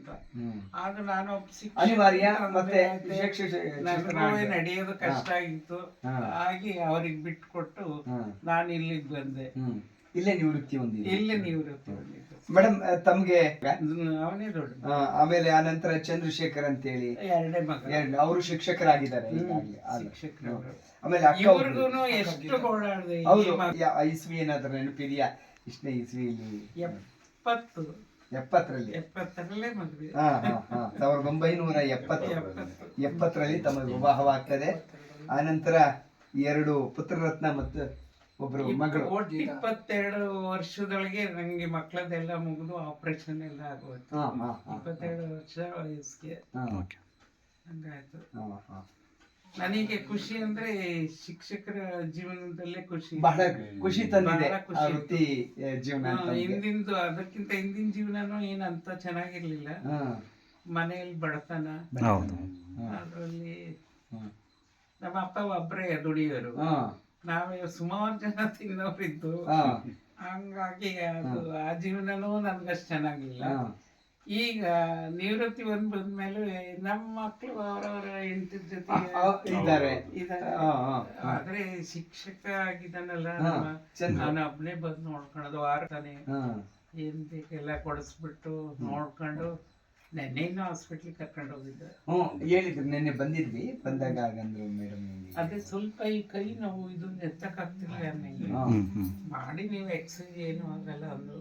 ಅಂತ. ಆಗ ನಾನು ಅನಿವಾರ್ಯ ಮತ್ತೆ ನನಗೂ ನಡೆಯೋದು ಕಷ್ಟ ಆಗಿತ್ತು. ಹಾಗೆ ಅವ್ರಿಗೆ ಬಿಟ್ಕೊಟ್ಟು ನಾನು ಇಲ್ಲಿಗೆ ಬಂದೆ. ಇಲ್ಲೇ ನಿವೃತ್ತಿ ಹೊಂದಿದೆ. ಇಲ್ಲೇ ನಿವೃತ್ತಿ ಹೊಂದಿದ್ದು ಮೇಡಮ್. ತಮ್ಗೆ ಅವನೇ ದೊಡ್ಡ. ಆಮೇಲೆ ಆನಂತರ ಚಂದ್ರಶೇಖರ್ ಅಂತ ಹೇಳಿ ಎರಡೇ ಮಗ. ಅವರು ಶಿಕ್ಷಕರಾಗಿದ್ದಾರೆ ಶಿಕ್ಷಕರು. ಆಮೇಲೆ ಇವ್ರಿಗೂನು ಎಷ್ಟು ಓಡಾಡಿದೆ. ಇಸ್ವಿ ಏನಾದ್ರು ನೆನಪಿದೆಯಾ? ಇಷ್ಟನೇ ಇಸ್ವಿಯಲ್ಲಿ 70ರಲ್ಲೇ ಮದುವೆ. 1970ರಲ್ಲಿ ತಮ್ಮ ವಿವಾಹವಾಗ್ತದೆ. ಆನಂತರ 2 ಪುತ್ರರತ್ನ ಮತ್ತು ಒಬ್ರು ಮಗಳು. ಒಟ್ಟು 22 ವರ್ಷದೊಳಗೆ ನಂಗೆ ಮಕ್ಕಳದೆಲ್ಲ ಮುಗಿದು ಆಪರೇಷನ್ ಎಲ್ಲ ಆಗೋಯ್ತು. 22 ವರ್ಷ ವಯಸ್ಸಿಗೆ ಹಂಗಾಯ್ತು. ನನಗೆ ಖುಷಿ ಅಂದ್ರೆ ಶಿಕ್ಷಕರ ಜೀವನದಲ್ಲೇ ಖುಷಿ, ಬಹಳ ಖುಷಿ ತಂದಿದೆ ವೃತ್ತಿ ಜೀವನ. ಹಿಂದಿಂದು ಅದಕ್ಕಿಂತ ಹಿಂದಿನ ಜೀವನನೂ ಏನಂತ ಚೆನ್ನಾಗಿರ್ಲಿಲ್ಲ. ಮನೆಯಲ್ಲಿ ಬಡತನ, ಅದ್ರಲ್ಲಿ ನಮ್ಮ ಅಪ್ಪ ಒಬ್ಬರೇ ದುಡಿಯೋರು, ನಾವೇ ಸುಮಾರು ಜನ ತಿನ್ನೋರಿದ್ದು. ಹಂಗಾಗಿ ಅದು ಆ ಜೀವನನೂ ನನ್ಗಷ್ಟು ಚೆನ್ನಾಗಿಲ್ಲ. ಈಗ ನಿವೃತ್ತಿ ಬಂದ್ಮೇಲೆ ನಮ್ಮ ಮಕ್ಕಳು ಅವರವರ ಹೆಂಡತಿ ಜೊತೆ ಇದ್ದಾರೆ. ಆದ್ರೆ ಶಿಕ್ಷಕ ಆಗಿದ್ದಾನಲ್ಲ, ನಾನು ಒಬ್ಬನೇ ಬಂದು ನೋಡ್ಕೊಳ್ಳೋದು. ವಾರತಾನೆ ಏನ್ ಬೇಕೆಲ್ಲ ಕೊಡಿಸ್ಬಿಟ್ಟು ನೋಡ್ಕೊಂಡು ನೆನ್ನೆ ಹಾಸ್ಪಿಟ್ಲಿಗೆ ಕರ್ಕೊಂಡು ಹೋಗಿದ್ದೆ. ಹೇಳಿದ್ರು ನೆನ್ನೆ ಬಂದಿದ್ವಿ. ಬಂದಾಗ ಆಗಂದ್ರು ಮೇಡಮ್ ಅದೇ ಸ್ವಲ್ಪ ಈ ಕೈ ನೋವು, ಇದನ್ನ ಎತ್ತಕ್ಕಾಗ್ತಿಲ್ಲ ನನಗೆ. ಮಾಡಿ ನೀವು ಎಕ್ಸರ್ಸೈಸ್ ಏನು ಆಗಲ್ಲ ಅಂದ್ರು.